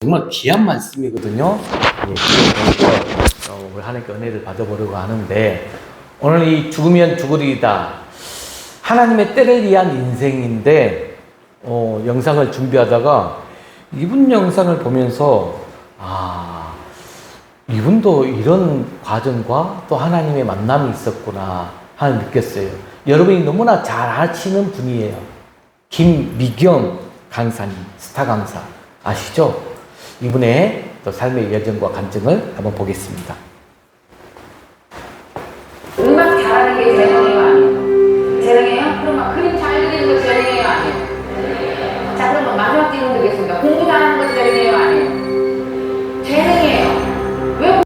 정말 귀한 말씀이거든요. 예, 우리 하나님께 은혜를 받아보려고 하는데, 오늘 이 죽으면 죽으리이다, 하나님의 때를 위한 인생인데, 영상을 준비하다가 이분 영상을 보면서 이분도 이런 과정과 또 하나님의 만남이 있었구나 하는 느꼈어요. 여러분이 너무나 잘 아시는 분이에요. 김미경 강사님, 스타 강사 아시죠? 이분의 또 삶의 여정과 간증을 한번 보겠습니다. 음악 잘하는 게 재능이에요, 아니에요? 재능이에요? 그럼 막 그림 잘 그리는 거 재능이에요, 아니에요? 자, 그럼 마지막 질문 드리겠습니다. 공부 잘하는 거 재능이에요, 아니에요? 재능이에요. 왜?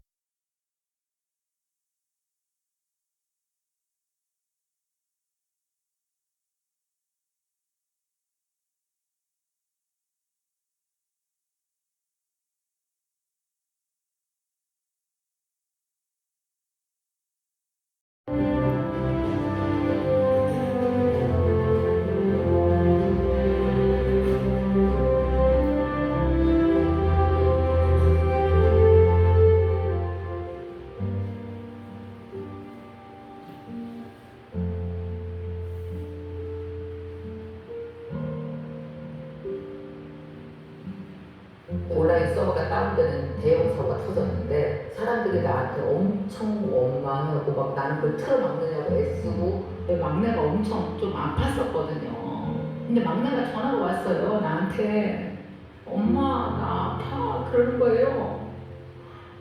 온라인 서버가 다운되는 대형 사고가 터졌는데 사람들이 나한테 엄청 원망하고 막 나는 그걸 틀어막느냐고 애쓰고 막내가 엄청 좀 아팠었거든요. 근데 막내가 전화가 왔어요. 나한테 엄마 나 아파 그러는 거예요.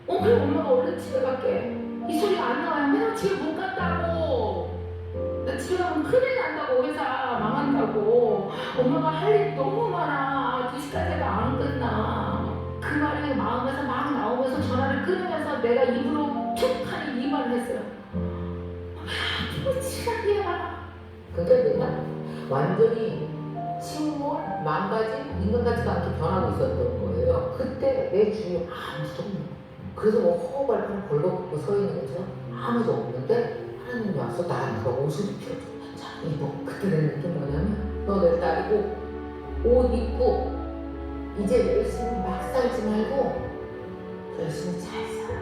그럼 엄마가 얼른 집에 갈게. 이 소리가 안 나와요. 맨날 집에 못 간다고. 나 집에 가면 큰일 난다고. 회사 망한다고. 엄마가 할 일 너무 많아. 2시까지가 안 끝나. 그 말이 마음에서 막 나오면서 전화를 끊으면서 내가 입으로 툭하니 이 말을 했어요. 지랄이야. 그러니까 내가 완전히 침몰, 망가진 인간 같지가 않게 변하고 있었던 거예요. 그때 내 주위에 아무도 없는 거예요. 그래서 뭐 허허벌판 벌거벗고 서 있는 거죠. 아무도 없는데 하나님이 와서 나한테 옷을 입혀줘. 자, 이거 그때 느낀 뭐냐면 너 내 딸이고 옷 입고 이제 열심히 막 살지 말고 열심히 잘 살아.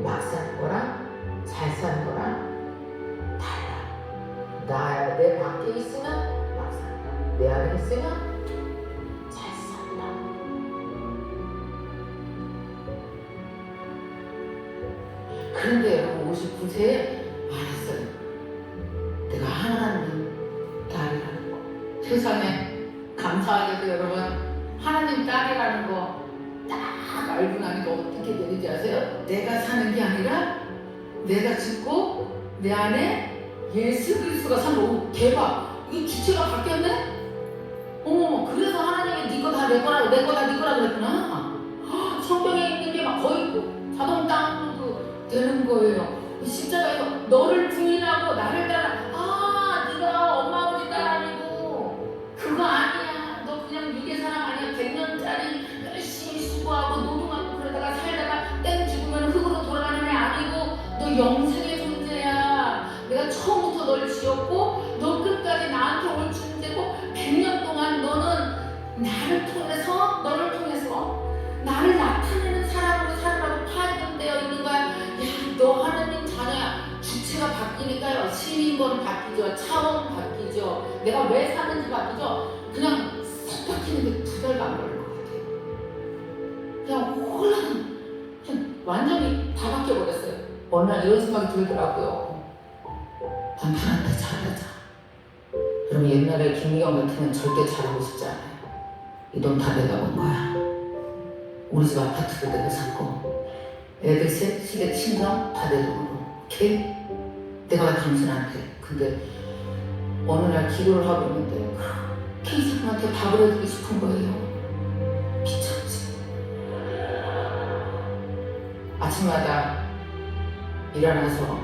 막 사는 거랑 잘 사는 거랑 달라. 내 밖에 있으면 막 산다. 내 안에 있으면 잘 산다. 그런데 여러분 59세에 알았어요. 내가 하나님 딸이라는 거. 세상에 감사하게도 여러분 하나님 딸이라는 거 딱 알고 나니까 어떻게 되는지 아세요? 내가 사는 게 아니라 내가 죽고 내 안에 예수 그리스도가 사는 거. 대박! 이게 주체가 바뀌었네? 어머, 그래서 하나님이 네 거 다 내 거라고 내 거 다 네 거라고 그랬구나. 성경에 있는 게 막 거의 자동 다운로드 되는 거예요. 십자가에서 너를 부인하고 나를 따라. 네가 엄마 아버지 딸 아니고 그거 아니야. 너 그냥 미개 사람 아니야. 100년짜리 열심히 수고하고 노동하고 그러다가 살다가 땡 죽으면 흙으로 돌아가는 애 아니고 너 영생의 존재야. 내가 처음부터 널 지었고 너 끝까지 나한테 올 존재고 100년 동안 너는 너를 통해서 나를 나타내는 사람으로 살으라고 파견되어 있는 거야. 야, 너 하나님 자녀야. 주체가 바뀌니까요. 시민권 바뀌죠. 차원 바뀌죠. 내가 왜 사는지 바뀌죠. 그냥 싹 바뀌는 게 2달도 안 걸릴 것 같아요. 그냥 홀랑 그냥 완전히 다 바뀌어버렸어요. 어느 날 이런 생각이 들더라고요. 남편한테 잘하자. 그럼 옛날에 김미경 같으면 절대 잘하고 싶지 않아요. 이 돈 다 내가 번 거야. 우리 집 아파트도 내가 샀고 애들 셋 시댁 친정 다 내 돈으로. 오케이? 내가 당신한테. 근데 어느 날 기도를 하고 있는데 그렇게 이사람한테 밥을 해주고 싶은 거예요. 미쳤지. 아침마다 일어나서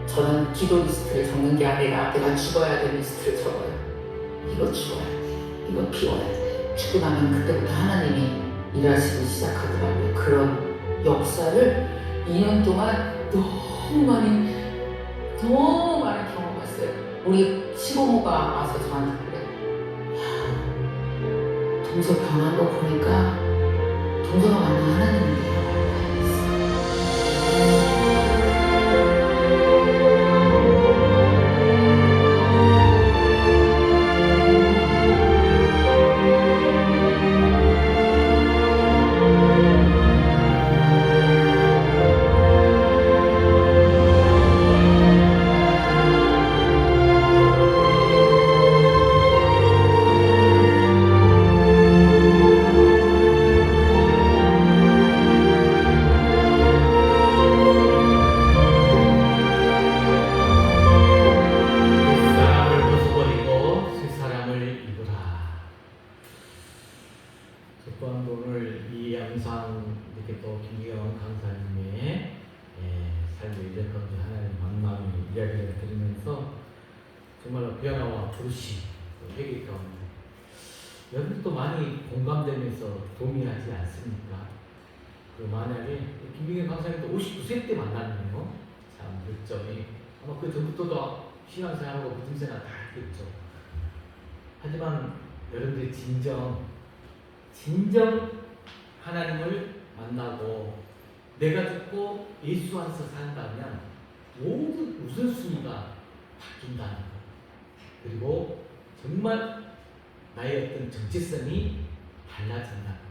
저는 기도 리스트를 적는 게 아니라 내가 죽어야 될 리스트를 적어요. 이거 죽어야 돼. 이거 비워야 돼. 죽고 나면 그때부터 하나님이 일하시기 시작하더라고요. 그런 역사를 2년 동안 너무 많이 경험했어요. 우리 시부모가 와서 저한테 그래. 동서 변한 거 보니까 동서가 만난 하나님인데요. 옛사람을 벗어버리고 새 사람을 입으라. 저 또한 오늘 이 영상 이렇게 또 김기경 강사님의 삶의 일전 가운데 하나님 만남의 이야기를 들으면서 정말로 변화와 부르심, 회개 가운데 여러분도 많이 공감되면서 동의하지 않습니까? 그 만약에 김기경 강사님도 59세 때 만났네요. 참 결정이 아마 그 전부터도 신앙생활하고 믿음생활 다 했겠죠. 하지만 여러분들이 진정 하나님을 만나고 내가 듣고 예수 안에서 산다면 모든 우선순위가 바뀐다는 것. 그리고 정말 나의 어떤 정체성이 달라진다는 것.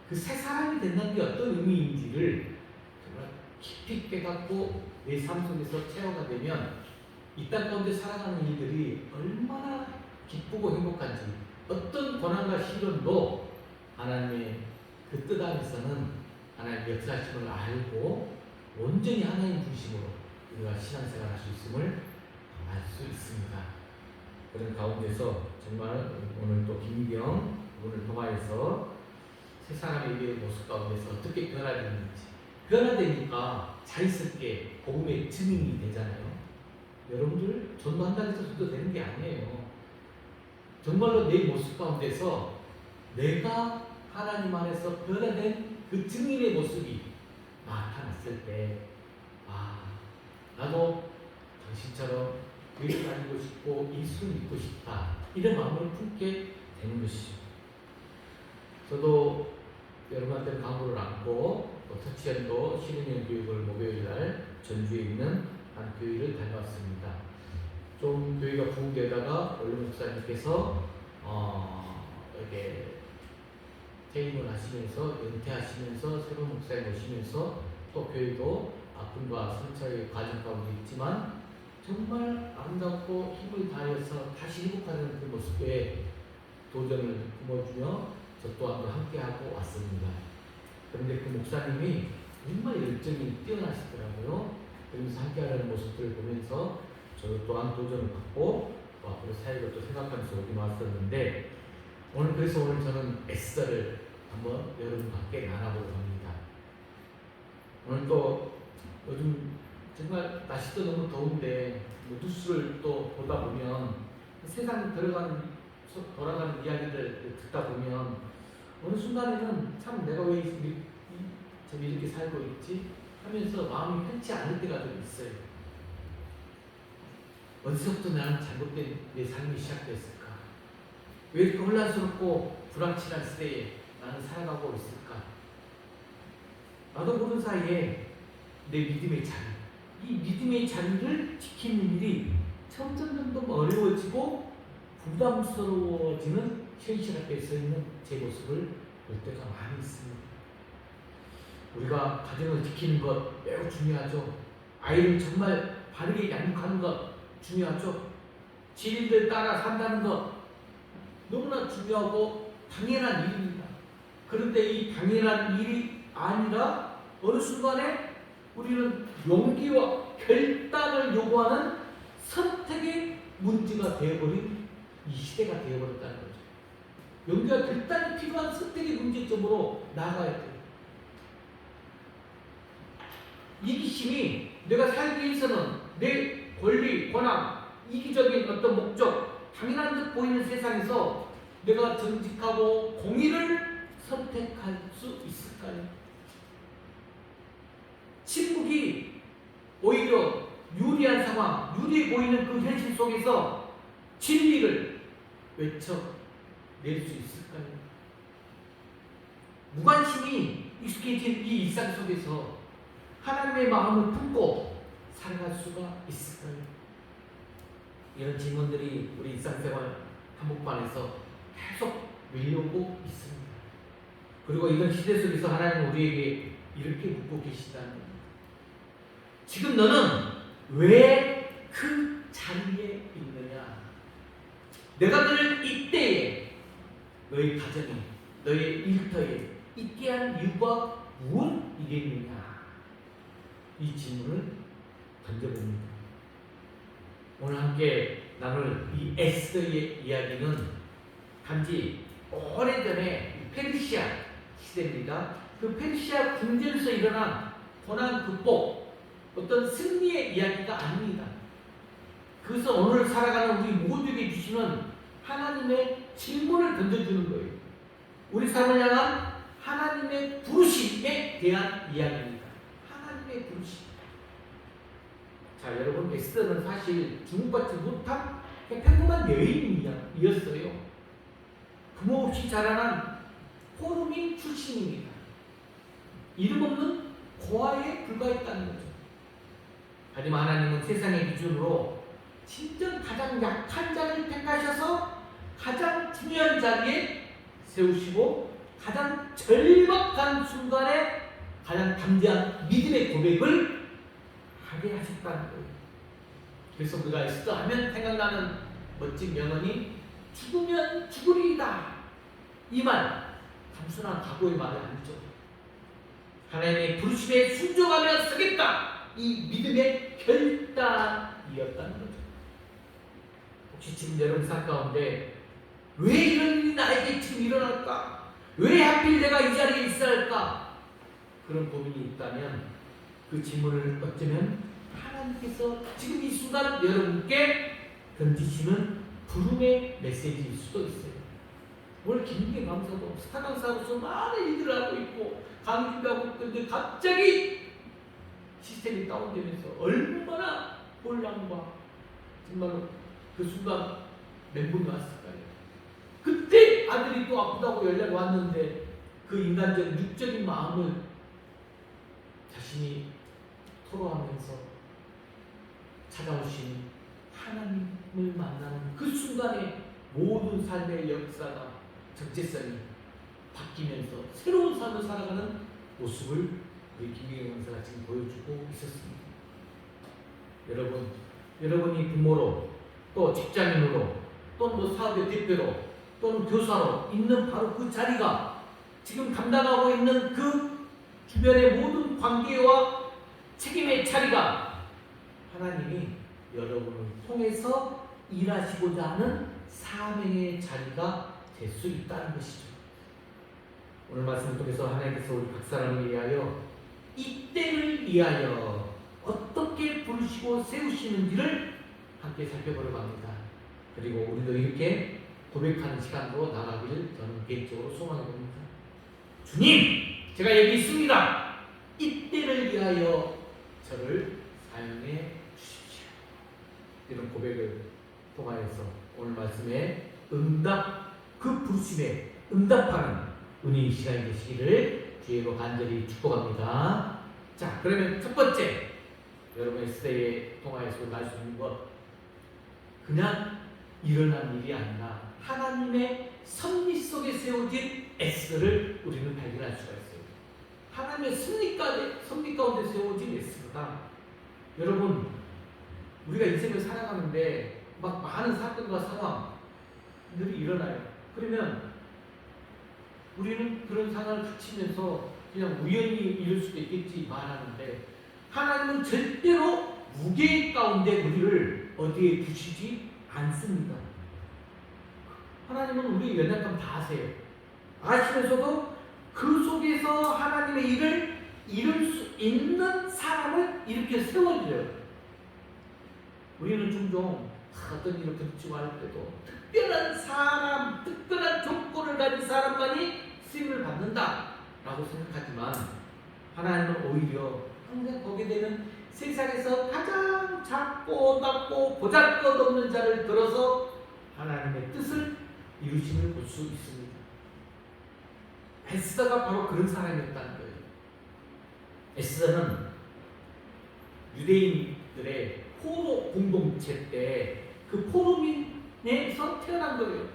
그 새 사람이 된다는 게 어떤 의미인지를 정말 깊이 깨닫고 내 삶 속에서 체험가 되면 이 땅 가운데 살아가는 일들이 얼마나 기쁘고 행복한지, 어떤 고난과 시련도 하나님의 그 뜻 안에서는 하나님의 역사심을 알고 온전히 하나님 중심으로 우리가 신앙생활 할 수 있음을 알 수 있습니다. 그런 가운데서 정말 오늘 또 김기경 오늘 통화에서 새 사람의 모습 가운데서 어떻게 변화되는지, 변화되니까 자연스럽게 복음의 증인이 되잖아요. 여러분들 전도한다고 해서 전도 되는 게 아니에요. 정말로 내 모습 가운데서 내가 하나님 안에서 변화된 그 증인의 모습이 나타났을 때, 나도 당신처럼 교회를 다니고 싶고 예수를 믿고 싶다, 이런 마음을 품게 되는 것이죠. 저도 여러분한테 강구를 안고 또 터치현도 신인년 교육을 목요일날 전주에 있는 한 교회를 다녀왔습니다. 좀 교회가 부흥되다가 원로 목사님께서 이렇게 퇴임을 하시면서 은퇴하시면서 새로운 목사님 오시면서 또 교회도 아픔과 상처의 과정 가운데 있지만 정말 아름답고 힘을 다해서 다시 회복하는 그 모습에 도전을 품어주며 저 또한도 함께하고 왔습니다. 그런데 그 목사님이 정말 열정이 뛰어나시더라고요. 그러면서 함께하는 모습들을 보면서 저 또한 도전을 받고 또 앞으로 사역을 또 생각하면서 오긴 왔었는데, 그래서 오늘 저는 에스더를 한번 여러분과 함께 나눠보려고 합니다. 오늘 또 요즘 정말 날씨도 너무 더운데 뉴스를 또 보다 보면 세상 돌아가는 이야기들 듣다 보면 어느 순간에는 참 내가 왜 이렇게 살고 있지 하면서 마음이 편치 않을 때가 좀 있어요. 어디서부터 나는 잘못된 내 삶이 시작됐을까? 왜 이렇게 혼란스럽고 불확실한 시대에 나는 살아가고 있을까? 나도 모르는 사이에 내 믿음의 자리, 이 믿음의 자리를 지키는 일이 점점 어려워지고 부담스러워지는 현실 앞에 서 있는 제 모습을 볼 때가 많이 있습니다. 우리가 가정을 지키는 것 매우 중요하죠. 아이를 정말 바르게 양육하는 것 중요하죠. 진리를 따라 산다는 것 너무나 중요하고 당연한 일입니다. 그런데 이 당연한 일이 아니라 어느 순간에 우리는 용기와 결단을 요구하는 선택의 문제가 되어버린 이 시대가 되어버렸다는 거죠. 용기와 결단이 필요한 선택의 문제점으로 나아가야 돼요. 이기심이 내가 살기 위해서는 내 권리, 권한, 이기적인 어떤 목적, 당연한 듯 보이는 세상에서 내가 정직하고 공의를 선택할 수 있을까요? 침묵이 오히려 유리한 상황, 유리해 보이는 그 현실 속에서 진리를 외쳐낼 수 있을까요? 무관심이 익숙해진 이 일상 속에서 하나님의 마음을 품고 살아갈 수가 있을까요? 이런 질문들이 우리 일상생활 한복판에서 계속 밀려오고 있습니다. 그리고 이런 시대 속에서 하나님은 우리에게 이렇게 묻고 계시다는 겁니다. 지금 너는 왜 그 자리에 있느냐? 내가 너를 이때에 너의 가정에 너의 일터에 있게 한 이유가 무엇이겠느냐? 이 질문을 던져봅니다. 오늘 함께 나눌 이 에스더의 이야기는 단지 오래전에 페르시아 시대입니다. 그 페르시아 궁전에서 일어난 고난 극복, 어떤 승리의 이야기가 아닙니다. 그래서 오늘 살아가는 우리 모두에게 주시는 하나님의 질문을 던져주는 거예요. 우리 삶을 향한 하나님의 부르심에 대한 이야기입니다. 하나님의 부르심. 자, 여러분, 에스더는 사실 주목받지 못한 평범한 여인이었어요. 부모 없이 자라난 포로민 출신입니다. 이름 없는 고아에 불과했다는 거죠. 하지만 하나님은 세상의 기준으로 진짜 가장 약한 자를 택하셔서 가장 중요한 자리에 세우시고 가장 절박한 순간에 가장 담대한 믿음의 고백을 하게 하셨다는 거예요. 그래서 우리가 에스더 하면 생각나는 멋진 명언이 죽으면 죽으리이다. 이 말, 단순한 각오의 말이 아니죠. 하나님의 부르심에 순종하며 서겠다. 이 믿음의 결단이었다는 거죠. 혹시 지금 여러분 삶 가운데 왜 이런 일이 나에게 지금 일어날까? 왜 하필 내가 이 자리에 있어야 할까? 그런 고민이 있다면 그 질문을 어쩌면 하나님께서 지금 이 순간 여러분께 던지시는 부름의 메시지일 수도 있어요. 오늘 김민기 강사도 스타 강사로서 많은 일들을 하고 있고 강의 준비하고 있는데 갑자기 시스템이 다운되면서 얼마나 혼란과 정말로 그 순간 멘붕이 왔을까요? 그때 아들이 또 아프다고 연락이 왔는데 그 인간적 육적인 마음을 자신이 토로하면서 찾아오신 하나님을 만나는 그 순간에 모든 삶의 역사가 정체성이 바뀌면서 새로운 삶을 살아가는 모습을 우리 김기경 강사가 지금 보여주고 있었습니다. 여러분, 여러분이 부모로 또 직장인으로 또는 뭐 사업의 대표로 또는 교사로 있는 바로 그 자리가 지금 감당하고 있는 그 주변의 모든 관계와 책임의 자리가 하나님이 여러분을 통해서 일하시고자 하는 사명의 자리가 될 수 있다는 것이죠. 오늘 말씀을 통해서 하나님께서 우리 각 사람을 위하여 이때를 위하여 어떻게 부르시고 세우시는지를 함께 살펴보려고 합니다. 그리고 우리도 이렇게 고백하는 시간으로 나가기를 저는 개인적으로 소망해 봅니다. 주님, 제가 여기 있습니다. 이때를 위하여 저를 사용해 주십시오. 이런 고백을 통하여서 오늘 말씀에 그 부르심에 응답하는 은혜의 시간이 되시기를 주의로 간절히 축복합니다. 자, 그러면 첫 번째, 여러분의 시대에 통하여서 날 수 있는 것, 그냥 일어난 일이 아니라 하나님의 섭리 속에 세워진 에스더를 우리는 발견할 수가 있어요. 하나님의 섭리 가운데 세워진 에스더다. 여러분, 우리가 인생을 살아가는데 막 많은 사건과 상황들이 일어나요. 그러면 우리는 그런 상황을 닥치면서 그냥 우연히 이럴 수도 있겠지 말하는데, 하나님은 절대로 무게 가운데 우리를 어디에 두시지 않습니다. 하나님은 우리의 연약함 다 아세요. 아시면서도 그 속에서 하나님의 일을 이룰 수 있는 사람을 이렇게 세워줘요. 우리는 종종 어떤 일을 겹치고 할 때도 특별한 사람, 특별한 조건을 가진 사람만이 쓰임을 받는다라고 생각하지만, 하나님은 오히려 항상 보게 되는 세상에서 가장 작고 낮고 보잘것없는 자를 들어서 하나님의 뜻을 이루심을 볼 수 있습니다. 에스더가 바로 그런 사람이었다는 거예요. 에스더는 유대인들의 포로 공동체 때 그 포로민에서 태어난 거예요.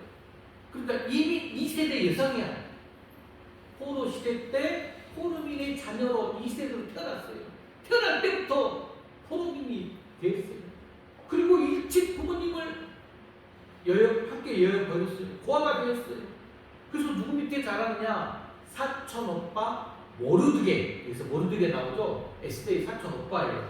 그러니까 이미 2세대 여성이야. 포로 시대 때 포로민의 자녀로 2세대로 태어났어요. 태어날 때부터 포로민이 됐어요. 그리고 일찍 부모님을 함께 여행 보냈어요. 고아가 되었어요. 그래서 누구 밑에 자라느냐? 사촌 오빠 모르드게. 그래서 모르드게 나오죠. 에스더의 사촌 오빠예요.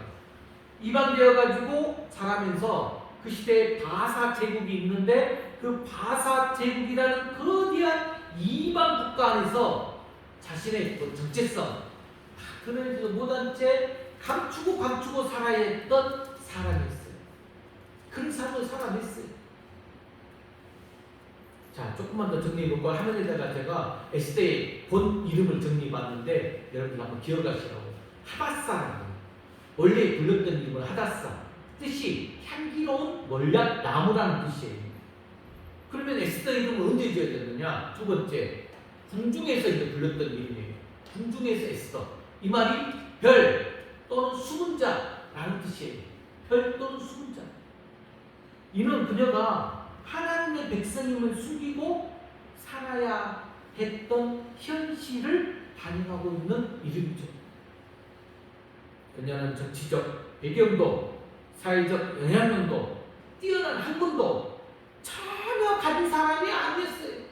이방되어가지고 자라면서 그 시대에 바사 제국이 있는데 그 바사 제국이라는 거대한 이방 국가 안에서 자신의 그 정체성 다 드러내지도 못한 채 감추고 살아야 했던 사람이었어요. 그런 삶을 살아냈어요. 자, 조금만 더 정리해볼까요? 화면에다가 제가 에스더의 본 이름을 정리해봤는데 여러분들 한번 기억하시라고. 하다사라고. 원래 불렸던 이름은 하다사. 뜻이 향기로운 몰약 나무라는 뜻이에요. 그러면 에스더 이름을 언제 지어야 되느냐? 두 번째, 궁중에서 이제 불렸던 이름이에요. 궁중에서 에스더. 이 말이 별 또는 숨은 자라는 뜻이에요. 별 또는 숨은 자. 이는 그녀가 하나님의 백성임을 숨기고 살아야 했던 현실을 반영하고 있는 이름이죠. 그녀는 정치적 배경도 사회적 영향력도 뛰어난 학문도 전혀 가진 사람이 아니었어요.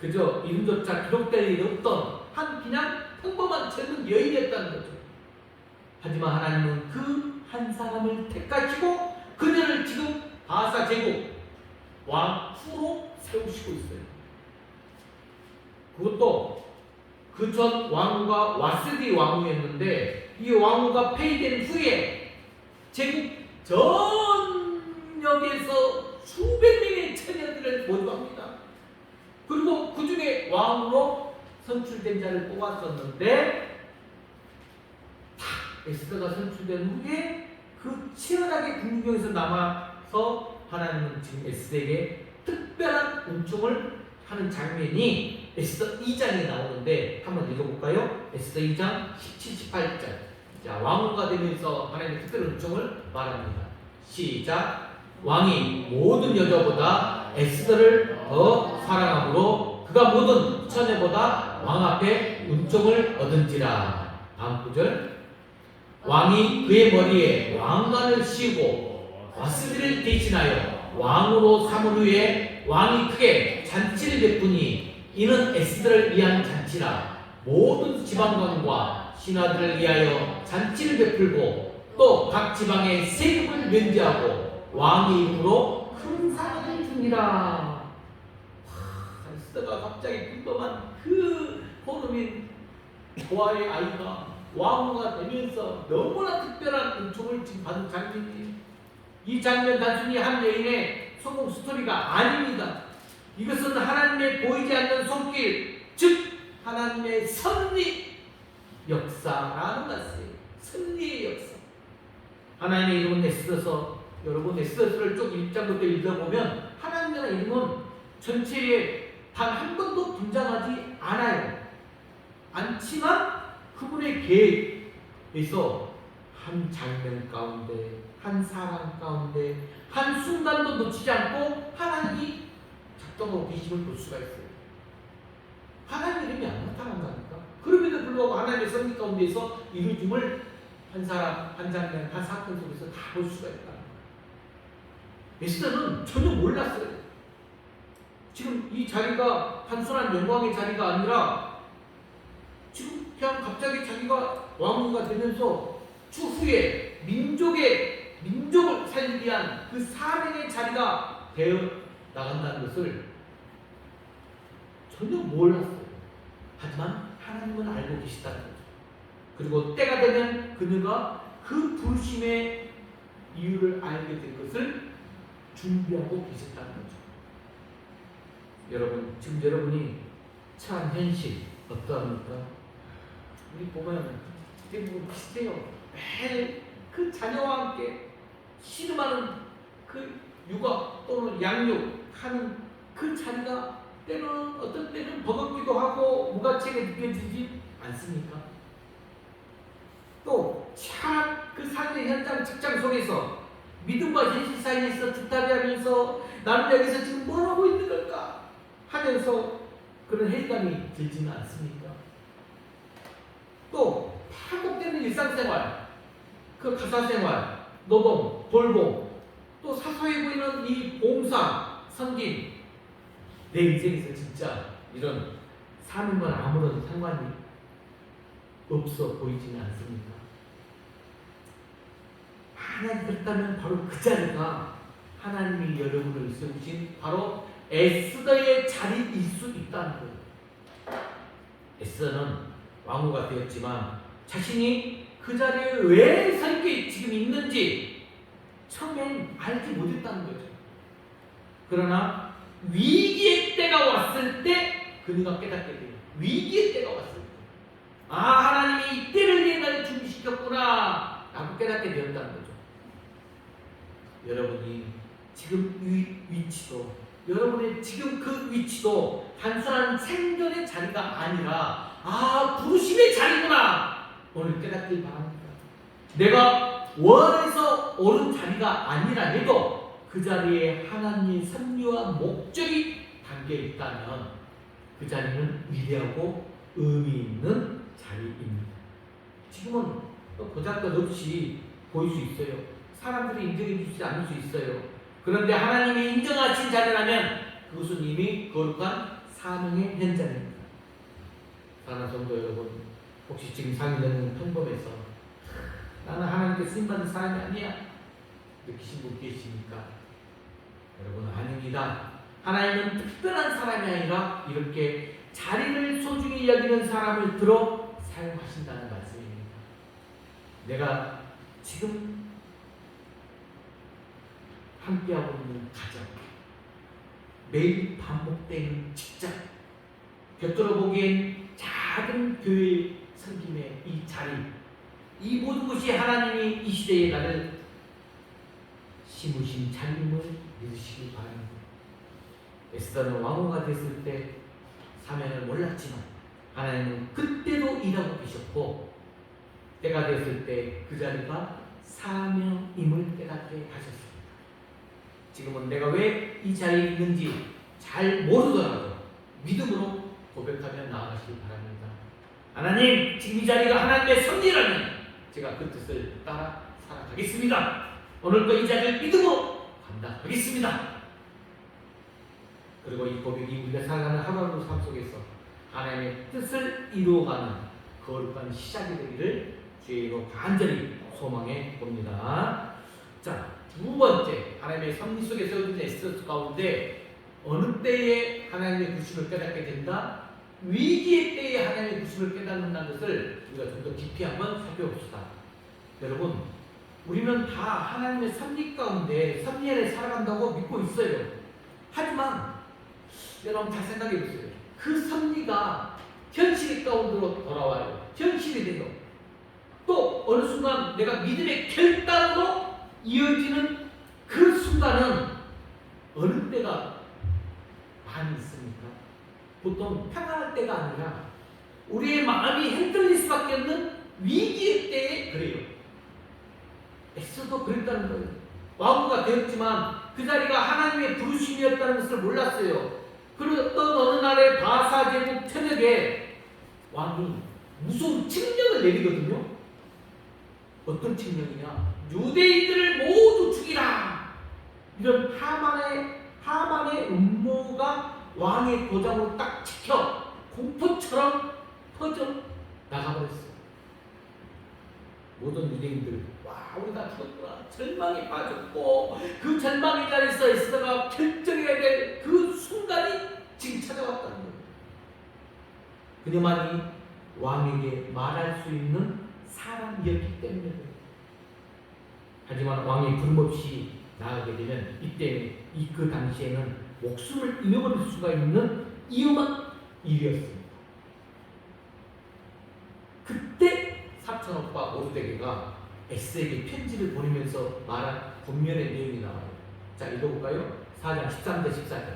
그저 이름조차 기록될 일 없던 한 그냥 평범한 젊은 여인이었다는 거죠. 하지만 하나님은 그 한 사람을 택하시고 그녀를 지금 바사 제국 왕후로 세우시고 있어요. 그것도 그 전 왕후가 와스디 왕후였는데 이 왕후가 폐위된 후에 제국 전역에서 수백 명의 처녀들을 모집합니다. 그리고 그 중에 왕으로 선출된 자를 뽑았었는데 에스더가 선출된 후에 그 치열하게 궁중에서 남아서 하나님은 지금 에스더에게 특별한 은총을 하는 장면이 에스더 2장에 나오는데 한번 읽어볼까요? 에스더 2장 17, 18절. 자, 왕후가 되면서 하나님의 특별한 은총을 말합니다. 시작. 왕이 모든 여자보다 에스더를 더 사랑함으로 그가 모든 처녀보다 왕 앞에 은총을 얻은지라. 다음 구절. 왕이 그의 머리에 왕관을 씌우고 와스디를 대신하여 왕으로 삼은 후에 왕이 크게 잔치를 베푸니 이는 에스더를 위한 잔치라. 모든 지방관과 신하들을 위하여 잔치를 베풀고 또 각 지방에 세금을 면제하고 왕의 이름으로 큰 상을 줍니다. 에스더가 갑자기 궁금한 그 포로민 고아의 아이가 왕후가 되면서 너무나 특별한 은총을 지금 받은 장면이에요. 이 장면 단순히 한 여인의 성공 스토리가 아닙니다. 이것은 하나님의 보이지 않는 손길, 즉 하나님의 섭리 역사라는 것이에요. 섭리의 역사. 하나님의 이름은 에스더서 여러분 에스더서를 쭉 1장부터 읽어보면 하나님의 이름은 전체에 단 한 번도 등장하지 않아요. 않지만 그분의 계획에서 한 장면 가운데, 한 사람 가운데, 한 순간도 놓치지 않고 하나님이 작동하고 계심을 볼 수가 있어요. 하나님 이름이 안 나타난다니까. 그럼에도 불구하고 하나님의 섭리 가운데서 이루어짐을 한 사람, 한 장면, 한 사건 속에서 다 볼 수가 있다. 에스더는 전혀 몰랐어요. 지금 이 자리가 단순한 영광의 자리가 아니라 지금 그냥 갑자기 자기가 왕후가 되면서 추후에 민족을 살리기 위한 그 사명의 자리가 되어 나간다는 것을 전혀 몰랐어요. 하지만 하나님은 알고 계시다는 거죠. 그리고 때가 되면 그녀가 그 부르심의 이유를 알게 된 것을 준비하고 계셨다는 거죠. 여러분, 지금 여러분이 처한 현실 어떠합니까? 우리 보면 대부분 비슷해요. 매일 그 자녀와 함께 씨름하는 그 육아 또는 양육하는 그 자리가 때는 어떤 때는 버겁기도 하고 무가치하게 느껴지지 않습니까? 또 그 삶의 현장 직장 속에서 믿음과 현실 사이에서 두타리하면서 나는 여기서 지금 뭘 하고 있는 걸까 하면서 그런 회의감이 들지는 않습니까? 또 반복되는 일상생활, 그 가사생활, 노동, 돌봄, 또 사소해 보이는 이 봉사, 섬김, 내 인생에서 진짜 이런 삶과 아무런 상관이 없어 보이지는 않습니까? 만약 그렇다면 바로 그 자리가 하나님이 여러분을 세우신 바로 에스더의 자리일 수 있다는 거예요. 에스더는 왕후가 되었지만 자신이 그 자리에 왜 서 있게 지금 있는지 처음엔 알지 못했다는 거죠. 그러나 위기의 때가 왔을 때 그녀가 깨닫게 돼요. 위기의 때가 왔을 때. 아, 하나님이 이 때를 위해 나를 준비시켰구나 라고 깨닫게 되었다는 거죠. 여러분이 지금 위치도, 여러분의 지금 그 위치도 단순한 생존의 자리가 아니라 부르심의 자리구나 오늘 깨닫길 바랍니다. 내가 원해서 오른 자리가 아니라 해도 그 자리에 하나님의 섭리와 목적이 담겨 있다면 그 자리는 위대하고 의미 있는 자리입니다. 지금은 보잘것없이 보일 수 있어요. 사람들이 인정해 주지 않을 수 있어요. 그런데 하나님이 인정하신 자리라면 그것은 이미 거룩한 사명의 현장입니다. 사랑하는 성도 여러분, 혹시 지금 상의되는 평범해서 나는 하나님께 쓰임받은 사람이 아니야 느끼신 분 계십니까? 여러분, 아닙니다. 하나님은 특별한 사람이 아니라 이렇게 자리를 소중히 여기는 사람을 들어 사용하신다는 말씀입니다. 내가 지금 함께하고 있는 가정, 매일 반복되는 직장, 곁들여 보기엔 작은 교회 섬김의 이 자리, 이 모든 것이 하나님이 이 시대에 나를 심으신 자리임을 믿으시기 바랍니다. 에스더는 왕후가 됐을 때 사명을 몰랐지만 하나님은 그때도 일하고 계셨고 때가 됐을 때 그 자리가 사명임을 깨닫게 하셨습니다. 지금은 내가 왜 이 자리에 있는지 잘 모르더라도 믿음으로 고백하며 나아가시기 바랍니다. 하나님, 지금 이 자리가 하나님의 섭리라면 제가 그 뜻을 따라 살아가겠습니다. 오늘도 이 자리를 믿음으로 감당하겠습니다. 그리고 이 고백이 우리가 살아가는 하루하루 삶 속에서 하나님의 뜻을 이루어가는 거룩한 시작이 되기를 주의로 간절히 소망해 봅니다. 자, 두 번째, 하나님의 섭리 속에 세워진 에스더 가운데 어느 때에 하나님의 구심을 깨닫게 된다? 위기의 때에 하나님의 구심을 깨닫는다는 것을 우리가 좀 더 깊이 한번 살펴봅시다. 여러분, 우리는 다 하나님의 섭리 가운데 섭리 아래 살아간다고 믿고 있어요. 하지만 여러분 잘 생각해 보세요. 그 섭리가 현실 가운데로 돌아와요. 현실이 돼요. 또 어느 순간 내가 믿음의 결단으로 이어지는 그 순간은 어느 때가 많이 있습니까? 보통 평안할 때가 아니라 우리의 마음이 흔들릴 수밖에 없는 위기의 때에 그래요. 에스더도 그랬다는 거예요. 왕후가 되었지만 그 자리가 하나님의 부르심이었다는 것을 몰랐어요. 그랬던 어느 날의 바사 제국 저녁에 왕이 무서운 칙령을 내리거든요. 어떤 칙령이냐? 유대인들을 모두 죽이라. 이런 하만의 음모가 왕의 도장으로 딱 찍혀 공포처럼 퍼져 나가버렸어요. 모든 유대인들, 와, 우리 다 죽었구나. 절망에 빠졌고 그 절망의 자리에서 에스더가 결정해야 될 그 순간이 지금 찾아왔다는 거예요. 그녀만이 왕에게 말할 수 있는 사람이었기 때문에. 하지만 왕이 부름없이 나가게 되면 이때 그 당시에는 목숨을 잃어버릴 수가 있는 위험한 일이었습니다. 그때 사촌오빠 모르드게가 에스더에게 편지를 보내면서 말한 본면의 내용이 나와요. 자, 읽어볼까요? 4장 13절 14절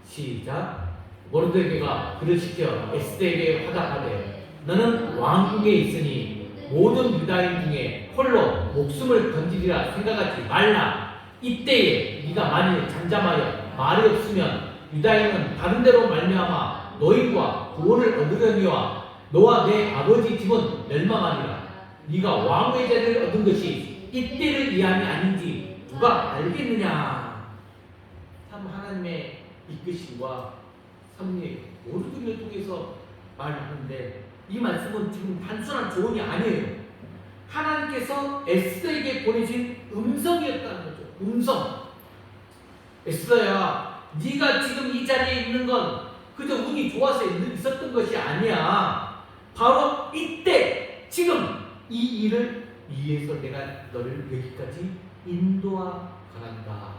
시작. 모르드게가 그를 시켜 에스더에게 화답하되 너는 왕궁에 있으니 모든 유다인 중에 홀로 목숨을 건지리라 생각하지 말라. 이때에 네가 만일 잠잠하여 말이 없으면 유다인은 다른 데로 말미암아 너희와 구원을 얻으려니와 너와 내 아버지 집은 멸망하리라. 네가 왕의 자리를 얻은 것이 이때를 위함이 아닌지 누가 알겠느냐. 참 하나님의 이끄심과 섭리 모르드게를 통해서 말하는데 이 말씀은 지금 단순한 조언이 아니에요. 하나님께서 에스더에게 보내신 음성이었다는 거죠. 음성. 에스더야, 네가 지금 이 자리에 있는 건 그저 운이 좋아서 있었던 것이 아니야. 바로 이때 지금 이 일을 위해서 내가 너를 여기까지 인도하 가란다.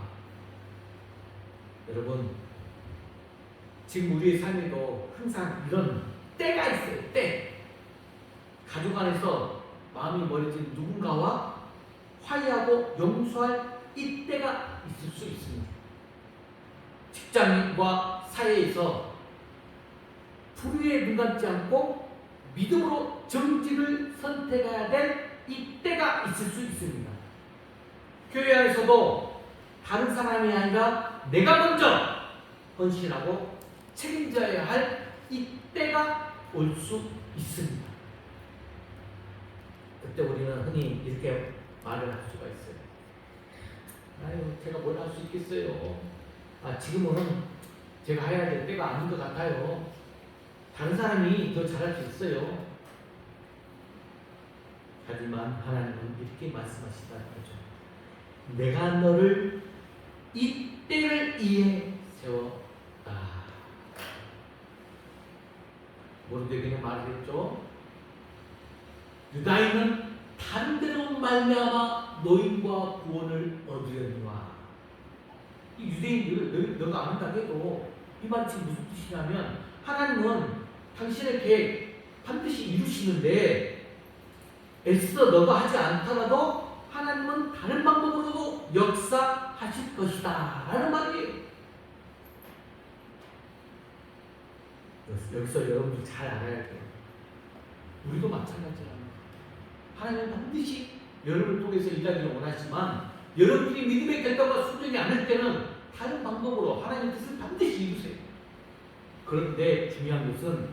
여러분, 지금 우리의 삶에도 항상 이런 때가 있어요. 때. 가족 안에서 마음이 멀어진 누군가와 화해하고 용서할 이때가 있을 수 있습니다. 직장인과 사회에서 불의에 눈 감지 않고 믿음으로 정직을 선택해야 될 이때가 있을 수 있습니다. 교회 안에서도 다른 사람이 아니라 내가 먼저 헌신하고 책임져야 할 이때가 올 수 있습니다. 그때 우리는 흔히 이렇게 말을 할 수가 있어요. 아유, 제가 뭘 할 수 있겠어요. 지금은 제가 해야 될 때가 아닌 것 같아요. 다른 사람이 더 잘할 수 있어요. 하지만 하나님은 이렇게 말씀하시다는 거죠. 내가 너를 이때를 위해 세웠다. 모르드게는 말했죠. 유다인은 다른 데로 말미암아 너희와 구원을 얻으려니와. 이 유대인들을 너가 안다 해도 이 말이 지금 무슨 뜻이냐면 하나님은 당신의 계획 반드시 이루시는데 애써 너가 하지 않더라도 하나님은 다른 방법으로도 역사하실 것이다 라는 말이에요. 여기서 여러분들 잘 알아야 돼요. 우리도 마찬가지야. 하나님은 반드시 여러분을 통해서 일하기를 원하지만 여러분들이 믿음의 결단과 순종이 않을 때는 다른 방법으로 하나님의 뜻을 반드시 이루세요. 그런데 중요한 것은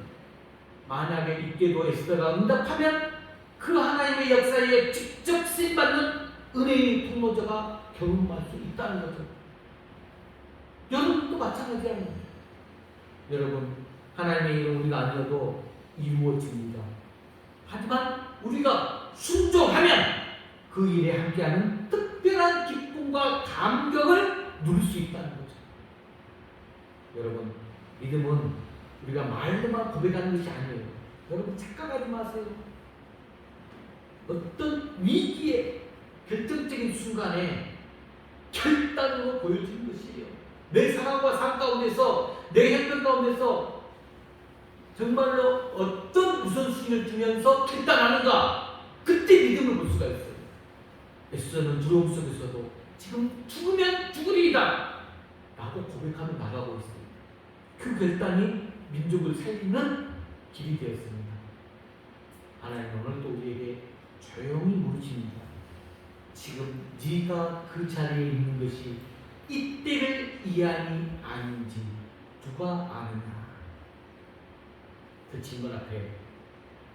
만약에 이때도 에스더가 응답하면 그 하나님의 역사에 직접 쓰임받는 은혜의 통로자가 경험할 수 있다는 거죠. 여러분도 마찬가지예요. 여러분, 하나님의 일은 우리가 아니어도 이루어집니다. 하지만 우리가 순종하면 그 일에 함께하는 특별한 기쁨과 감격을 누릴 수 있다는 거죠. 여러분, 믿음은 우리가 말로만 고백하는 것이 아니에요. 여러분, 착각하지 마세요. 어떤 위기의 결정적인 순간에 결단으로 보여주는 것이에요. 내 상황과 삶 가운데서, 내 행동 가운데서 정말로 어떤 우선순위를 두면서 결단하는가, 그때 믿음을 볼 수가 있어요. 에스더는 두려움 속에서도 지금 죽으면 죽으리이다 라고 고백하며 나가고 있어요. 그 결단이 민족을 살리는 길이 되었습니다. 하나님은 오늘 또 우리에게 조용히 물으십니다. 지금 네가 그 자리에 있는 것이 이때를 이해하니 아닌지 누가 아느냐. 그 질문 앞에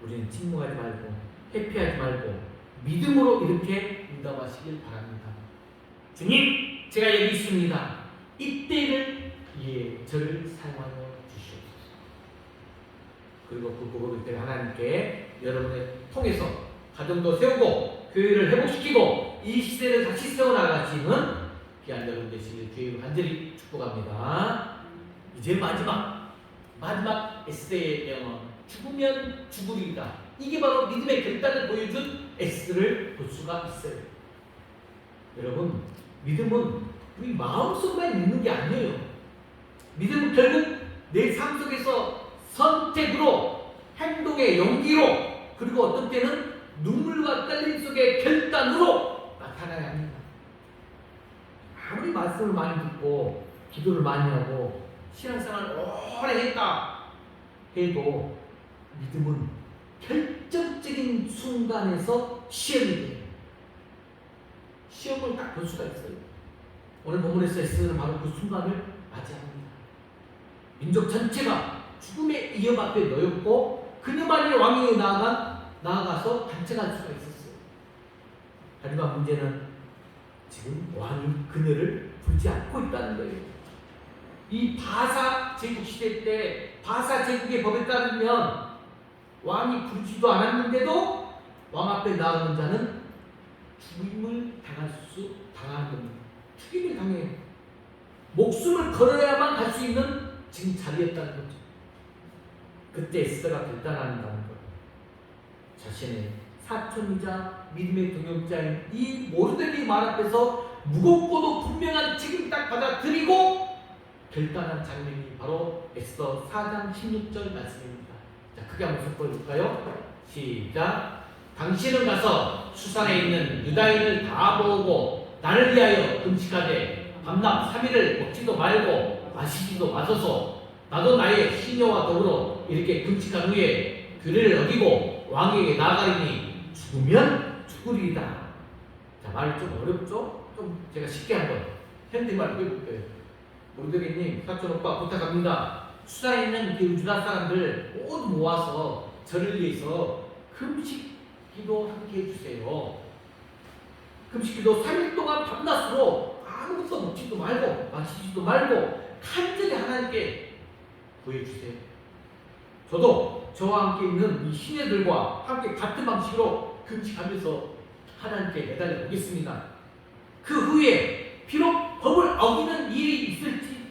우리는 침묵하지 말고 회피하지 말고 믿음으로 이렇게 응답하시길 바랍니다. 주님, 제가 여기 있습니다. 이때를 위해 저를 사용하여 주시옵소서. 그리고 그 고백을 때 하나님께 여러분을 통해서 가정도 세우고 교회를 회복시키고 이 시대를 다시 세워나가시는 귀한 여러분 되시길 주의 간절히 축복합니다. 이제 마지막 에스더의 명언, 죽으면 죽으리이다. 이게 바로 믿음의 결단을 보여준 에스더를 볼 수가 있어요. 여러분, 믿음은 우리 마음속만 있는 게 아니에요. 믿음은 결국 내 삶 속에서 선택으로, 행동의 용기로, 그리고 어떤 때는 눈물과 떨림 속의 결단으로 나타나야 합니다. 아무리 말씀을 많이 듣고 기도를 많이 하고 신앙생활을 오래 했다 해도 믿음은 결정적인 순간에서 시험이 돼요. 시험을 딱 볼 수가 있어요. 오늘 본문에서 에스더는 바로 그 순간을 맞이합니다. 민족 전체가 죽음의 위협 앞에 놓였고 그녀만이 왕위에 나아가서 단체할 수가 있었어요. 하지만 문제는 지금 왕이 그녀를 부르지 않고 있다는 거예요. 이 바사 제국 시대 때 바사 제국의 법에 따르면 왕이 부르지도 않았는데도 왕 앞에 나오는 자는 죽임을 당하는 겁니다. 죽임을 당해요. 목숨을 걸어야만 갈 수 있는 지금 자리였다는 거죠. 그때 에스더가 결단한다는 거예요. 자신의 사촌이자 믿음의 동역자인 이 모르드게의 말 앞에서 무겁고도 분명한 책임 딱 받아들이고 결단한 장면이 바로 에스더 4장 16절 말씀입니다. 자, 크게 한번 속보해볼까요? 시작. 당신은 가서 수산에 있는 유다인을 다 모으고 나를 위하여 금식하되 밤낮 3일을 먹지도 말고 마시지도 마소서. 나도 나의 시녀와 더불어 이렇게 금식한 후에 규례를 어기고 왕에게 나아가리니 죽으면 죽으리이다. 자, 말이 좀 어렵죠? 좀 제가 쉽게 한번 현대말로 해볼게요. 모르드게님, 사촌 오빠 부탁합니다. 수산에 있는 그 유다 사람들 모두 모아서 저를 위해서 금식 기도 함께 해주세요. 금식 기도 3일 동안 밤낮으로 아무것도 먹지도 말고 마시지도 말고 간절히 하나님께 구해주세요. 저도 저와 함께 있는 이 시녀들과 함께 같은 방식으로 금식하면서 하나님께 매달려 보겠습니다. 그 후에 비록 법을 어기는 일이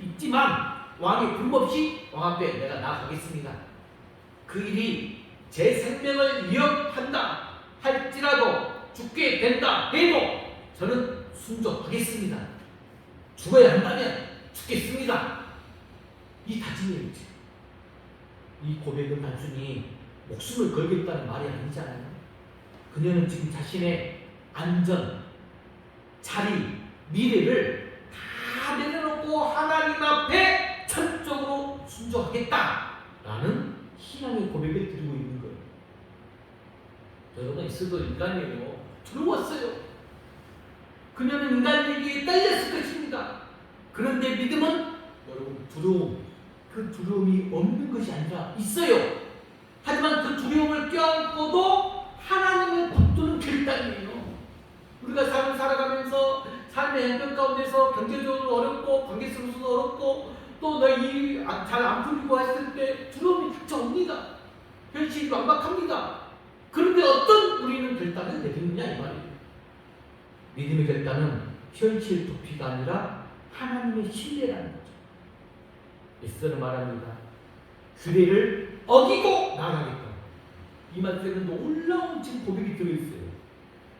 있지만 왕의 불법시 왕 앞에 내가 나아가겠습니다. 그 일이 제 생명을 위협한다 할지라도 죽게 된다 해도 저는 순종하겠습니다. 죽어야 한다면 죽겠습니다. 이 다짐이었죠. 이 고백은 단순히 목숨을 걸겠다는 말이 아니잖아요. 그녀는 지금 자신의 안전, 자리, 미래를 다 내려놓고 하나님 앞에 철저로 순종하겠다라는 신앙의 고백을 드리고 있는 거예요. 여러분, 에스더 인간이에요. 두려웠어요. 그녀는 인간 얘기에 딸렸을 것입니다. 그런데 믿음은 여러분 그 두려움이 없는 것이 아니라 있어요. 하지만 그 두려움을 껴안고도 하나님을 붙드는 결단이에요. 우리가 삶을 살아가면서 삶의 행편 가운데서 경제적으로 어렵고 관계성도 어렵고 또 내 일이 잘 안 풀리고 했을 때 두려움이 닥쳐옵니다. 현실이 완박합니다. 그런데 어떤 우리는 결단을 내리느냐 이 말이에요. 믿음의 결단은 현실 도피가 아니라 하나님의 신뢰라는 거죠. 에스더는 말합니다. 규례를 어기고 나가겠다. 이 말씀에는 놀라운 지금 고백이 들어있어요.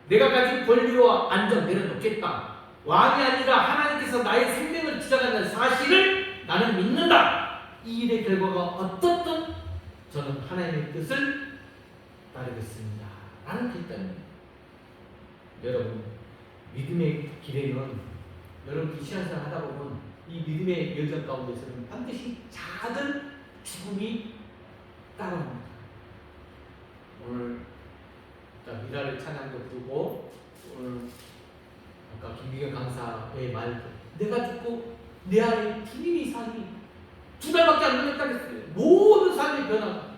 내가 가진 권리와 안전 내려놓겠다. 왕이 아니라 하나님께서 나의 생명을 주장하는 사실을 나는 믿는다. 이 일의 결과가 어떻든 저는 하나님의 뜻을 따르겠습니다. 라는 결단입니다. 여러분, 믿음의 길에는 여러분 신앙생활 하다 보면 이 믿음의 여정 가운데서는 반드시 작은 죽음이 따라옵니다. 오늘 미라를 찬양도 부르고 오늘 아까 김미경 강사의 말도 내가 죽고 내 안에 주님이 사니 2달밖에 안 걸렸다겠어요. 모든 삶의 변화가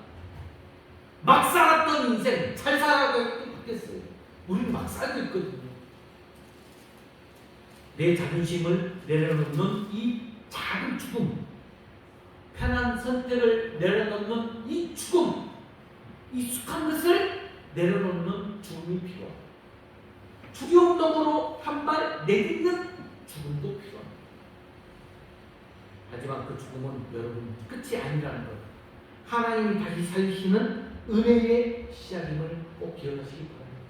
막 살았던 인생 잘 살아가고 바뀌었어요. 우리는 막 살고 있거든요. 내 자존심을 내려놓는 이 작은 죽음, 편한 선택을 내려놓는 이 죽음, 익숙한 것을 내려놓는 죽음이 필요합니다. 두려움 너머로 한 발 내딛는 죽음도 필요합니다. 하지만 그 죽음은 여러분 끝이 아니라는 것, 하나님이 다시 살리시는 은혜의 시작임을 꼭 기억하시기 바랍니다.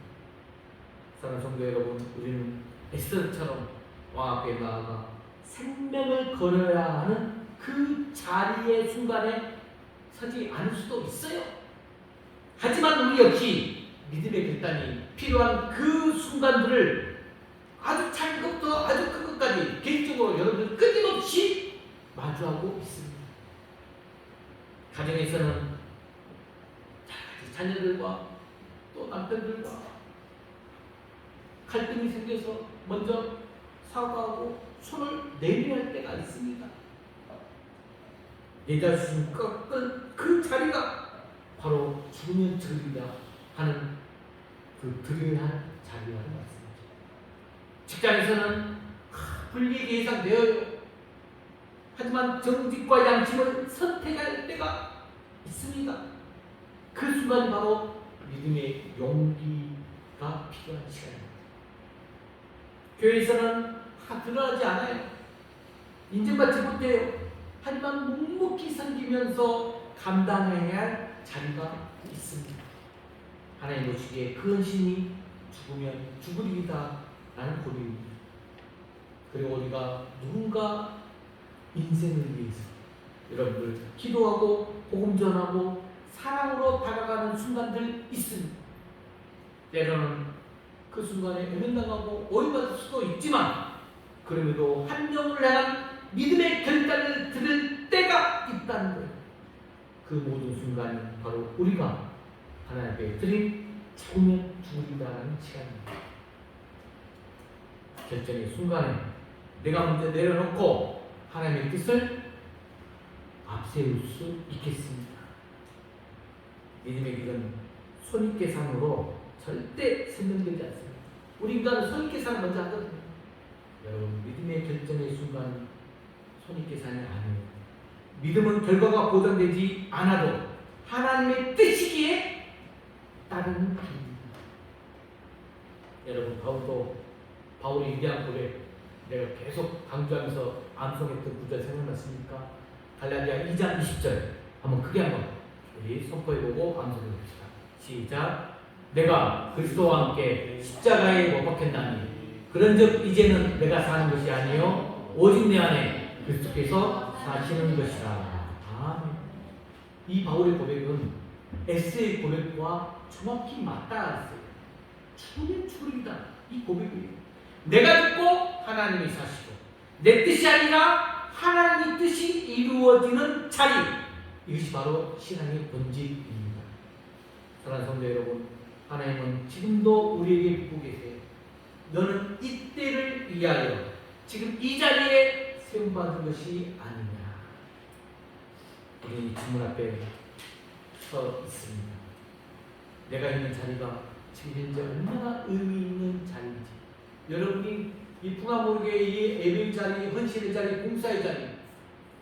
사랑하는 성도 여러분, 우리는 에스더처럼 왕 앞에 나아가 생명을 걸어야 하는 그 자리의 순간에 서지 않을 수도 있어요. 하지만 우리 역시 믿음의 결단이 필요한 그 순간들을 아주 작은 것부터 아주 큰 것까지 개인적으로 여러분들 끊임없이 마주하고 있습니다. 가정에서는 자녀들과 또 남편들과 갈등이 생겨서 먼저 사과하고 손을 내밀어야 할 때가 있습니다. 내 자신 꺾은 그 자리가 바로 죽으면 들으리라 하는 그 들으야 할 자리라는 말씀입니다. 직장에서는 불이익이 예상되어요. 하지만 정직과 양심을 선택할 때가 있습니다. 그 순간이 바로 믿음의 용기가 필요한 시간입니다. 교회에서는 드러나지 않아요. 인정받지 못해요. 하지만 묵묵히 섬기면서 감당해야 할 자리가 있습니다. 하나님 보시기에 그 헌신이 죽으면 죽으리이다 라는 고백입니다. 그리고 우리가 누군가 인생을 위해서 여러분들 기도하고 복음 전하고 사랑으로 다가가는 순간들 있습니다. 때로는 그 순간에 외면당하고 오해받을 수도 있지만 그럼에도 한 명을 향한 믿음의 결단을 들을 때가 있다는 거예요. 그 모든 순간이 바로 우리가 하나님 앞에 드린 죽으면 죽으리다라는 시간입니다. 결정의 순간에 내가 먼저 내려놓고 하나님의 뜻을 앞세울 수 있겠습니다. 믿음의 길은 손익계산으로 절대 설명되지 않습니다. 우리 인간은 손익계산을 먼저 하거든요. 여러분, 믿음의 결정의 순간 손익계산이 아니에요. 믿음은 결과가 보장되지 않아도 하나님의 뜻이기에 따르는 길입니다. 여러분, 바울의 위대한 고백 내가 계속 강조하면서 암송했던 구절 생각났습니까? 갈라디아 2장 20절 한번 크게 한번 우리 선포해보고 암송해 봅시다. 시작. 내가 그리스도와 함께 십자가에 못 박혔나니 그런즉 이제는 내가 사는 것이 아니요 오직 내 안에 그리스도께서 사시는 것이라. 아멘. 이 바울의 고백은 에스의 고백과 정확히 맞닿았어요. 죽으면 죽으리다. 이 고백이에요. 내가 죽고 하나님이 사시고 내 뜻이 아니라 하나님의 뜻이 이루어지는 자리, 이것이 바로 신앙의 본질입니다. 사랑하는 성도 여러분, 하나님은 지금도 우리에게 묻고 계세요. 너는 이때를 위하여 지금 이 자리에 세움받은 것이 아니냐. 우리 주문 앞에 서 있습니다. 내가 있는 자리가 지금 현재 얼마나 의미 있는 자리인지, 여러분이 이 풍화모교의 이 예배 자리, 헌신의 자리, 봉사의 자리,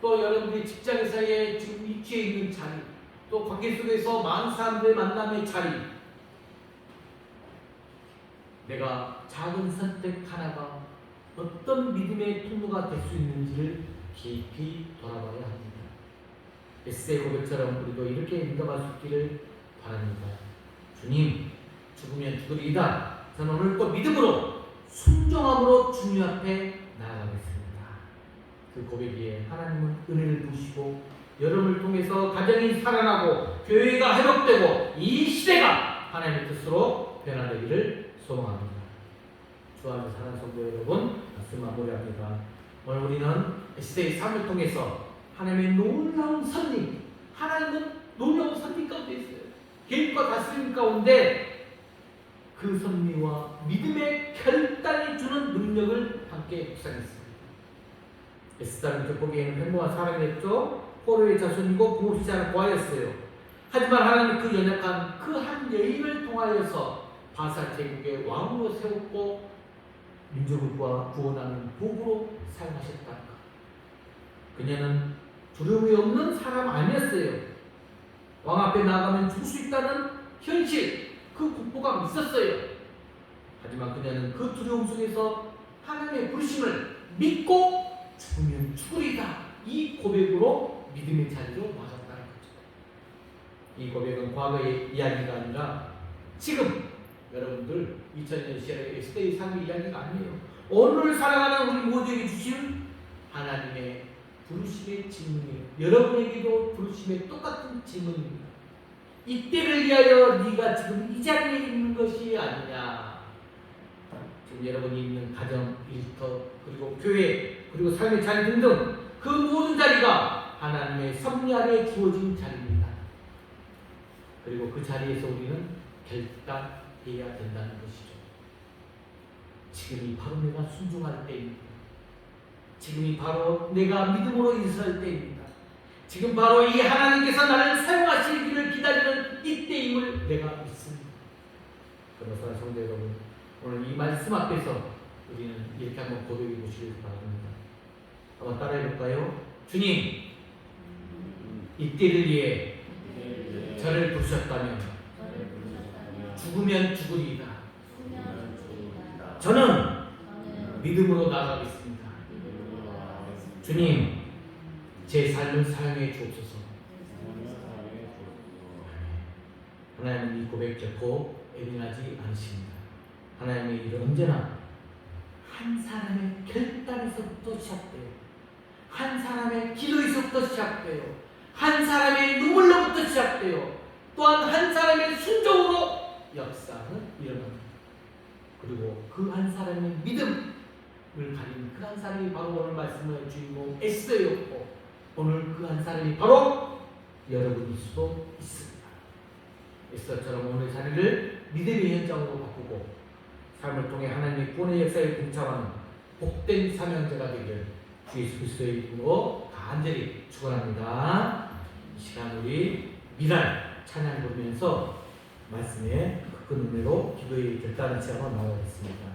또 여러분이 직장에서의 지금 위치에 있는 자리, 또 관계 속에서 많은 사람들의 만남의 자리, 내가 작은 선택 하나가 어떤 믿음의 통로가 될 수 있는지를 깊이 돌아봐야 합니다. 에스의 고백처럼 우리도 이렇게 믿어갈 수 있기를 바랍니다. 주님, 죽으면 죽으리이다. 저는 오늘 또 믿음으로 순종함으로 주님 앞에 나아가겠습니다. 그 고백 위에 하나님은 은혜를 부시고 여러분을 통해서 가정이 살아나고 교회가 회복되고 이 시대가 하나님의 뜻으로 변화되기를 소망합니다. 주안의 사랑하는 성도 여러분, 말씀 마무리합니다. 오늘 우리는 시대의 삶을 통해서 하나님의 놀라운 섭리, 하나님은 놀라운 섭리 가운데 있어요. 계획과 다스림 가운데 그 섭리와 믿음의 결단이 주는 능력을 함께 묵상했습니다. 에스더는 겉보기에는 평범한 사람이었죠. 포로의 자손이고 부모시지 않은 고아였어요. 하지만 하나님은 그 연약한 그 한 여인을 통하여서 바사 제국의 왕으로 세웠고 민족을 구원하는 도구로 사용하셨다. 그녀는 두려움이 없는 사람 아니었어요. 왕 앞에 나가면 죽을 수 있다는 현실, 그 공포감이 있었어요. 하지만 그녀는 그 두려움 속에서 하나님의 부르심을 믿고 죽으면 죽으리다. 이 고백으로 믿음의 자리로 나갔다는 거죠. 이 고백은 과거의 이야기가 아니라 지금 여러분들 2000년 시절의 에스더의 삶의 이야기가 아니에요. 오늘 살아가는 우리 모두에게 주신 하나님의 부르심의 질문이에요. 여러분에게도 부르심의 똑같은 질문입니다. 이때를 위하여 네가 지금 이 자리에 있는 것이 아니냐. 지금 여러분이 있는 가정, 일터, 그리고 교회, 그리고 삶의 자리 등등 그 모든 자리가 하나님의 섭리 아래 주어진 자리입니다. 그리고 그 자리에서 우리는 결단해야 된다는 것이죠. 지금이 바로 내가 순종할 때입니다. 지금이 바로 내가 믿음으로 인사할 때입니다. 지금 바로 이 하나님께서 나를 사용하시기를 기다리는 이때임을 내가 믿습니다. 그래서 성도 여러분, 오늘 이 말씀 앞에서 우리는 이렇게 한번 고백해 보시길 바랍니다. 한번 따라해 볼까요? 주님, 이때를 위해 저를 부르셨다면 죽으면 죽으리이다. 저는 믿음으로 나아가겠습니다. 주님, 제 삶을 사용해 주옵소서. 하나님은 이 고백 결코 예민하지 않으십니다. 하나님의 일은 언제나 한 사람의 결단에서부터 시작돼요. 한 사람의 기도에서부터 시작돼요. 한 사람의 눈물로부터 시작돼요. 또한 한 사람의 순종으로 역사는 일어납니다. 그리고 그 한 사람의 믿음을 가진 그 한 사람이 바로 오늘 말씀의 주인공 에스더였고, 오늘 그 한 사람이 바로 여러분일 수도 있습니다. 에스더처럼 오늘 자리를 믿음의 현장으로 바꾸고 삶을 통해 하나님의 구원의 역사에 동참하는 복된 사명자가 되기를 주 예수 그리스도의 이름으로 간절히 축원합니다. 이 시간 우리 미랄 찬양 부르면서 말씀에 큰 은혜로 기도의 결단을 한번 나누겠습니다.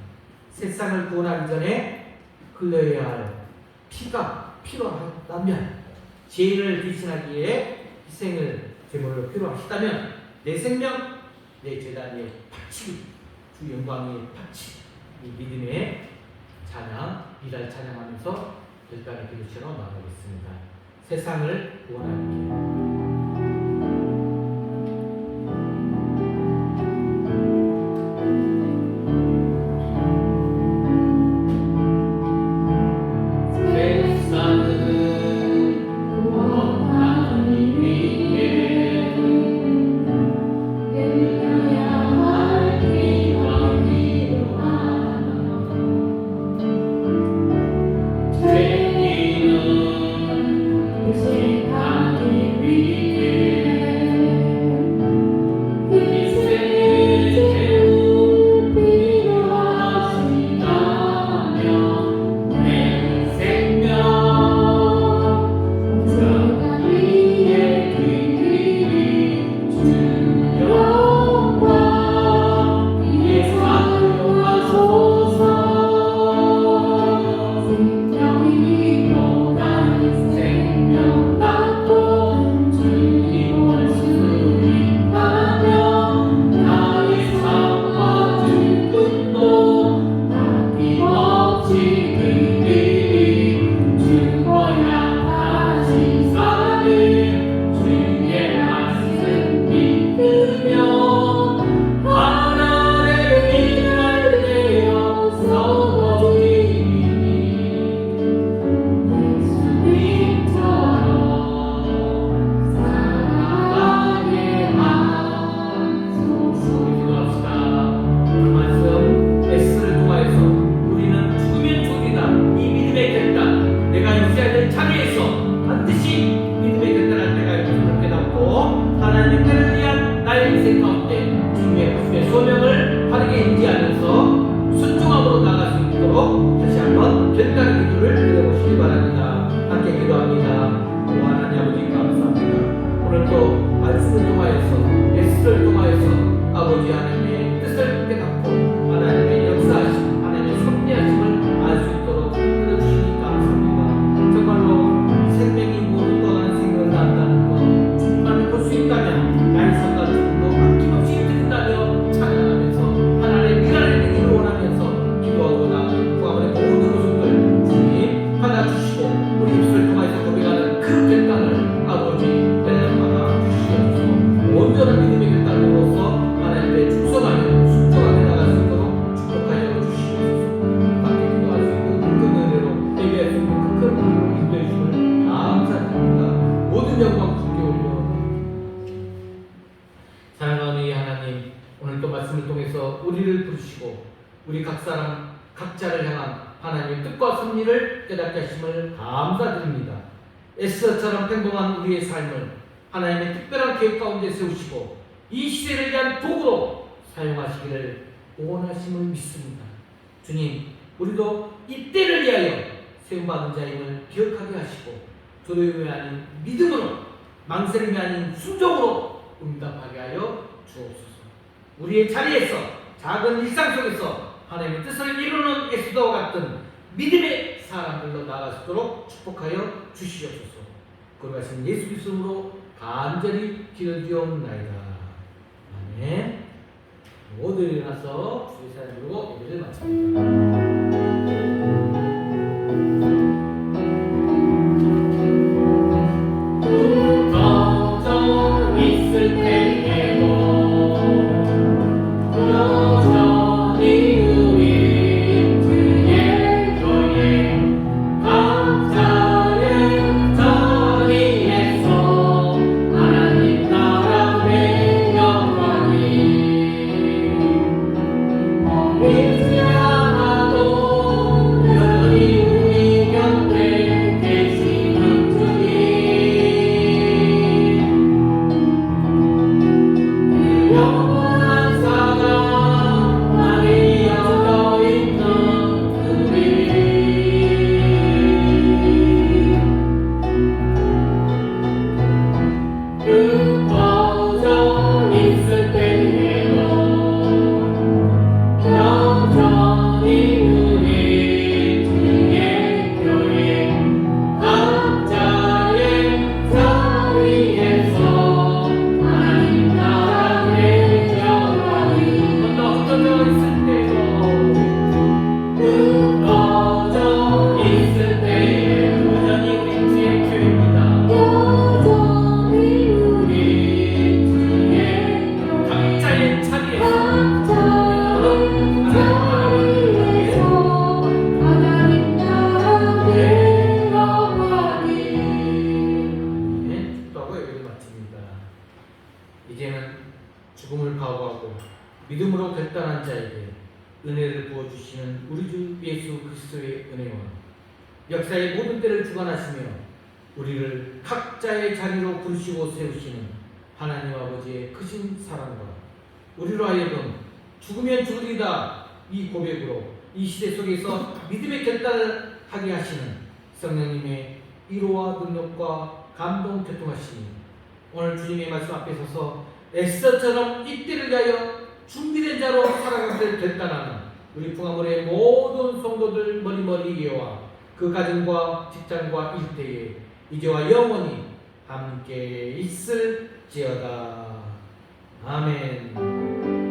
세상을 구원하기 전에 흘러야 할 피가 필요하다면, 죄인을 대신하기에 희생을 제물로 필요하시다면 내 생명, 내 재단에 바치기, 주 영광에 바치기, 이 믿음의 찬양, 미랄 찬양하면서 결단의 기도처럼 나누겠습니다. 세상을 구원하기 위해 우리 각 사람 각자를 향한 하나님의 뜻과 섭리를 깨닫게 하심을 감사드립니다. 에스더처럼 평범한 우리의 삶을 하나님의 특별한 계획 가운데 세우시고 이 시대를 위한 도구로 사용하시기를 원하심을 믿습니다. 주님, 우리도 이 때를 위하여 세움받은 자임을 기억하게 하시고 두려움이 아닌 믿음으로, 망설임이 아닌 순종으로 응답하게 하여 주옵소서. 우리의 자리에서, 작은 일상 속에서 하나님의 뜻을 이루는 에스더와 같은 믿음의 사람들로 나아가도록 축복하여 주시옵소서. 거룩하신 예수 그리스도로 간절히 기도드리옵나이다. 아멘. 모두 일어나서 주의 사랑 부르고 예배를 마칩니다. 이제는 죽음을 각오하고 믿음으로 결단한 자에게 은혜를 부어주시는 우리 주 예수 그리스도의 은혜와 역사의 모든 때를 주관하시며 우리를 각자의 자리로 부르시고 세우시는 하나님 아버지의 크신 사랑과 우리로 하여금 죽으면 죽으리다 이 고백으로 이 시대 속에서 믿음의 결단을 하게 하시는 성령님의 위로와 능력과 감동 교통하시니 오늘 주님의 말씀 앞에 서서 에스더처럼 이 때를 위하여 준비된 자로 살아가기를 결단하는 우리 풍화물의 모든 성도들 머리머리 예와 그 가정과 직장과 일대에 이제와 영원히 함께 있을지어다. 아멘.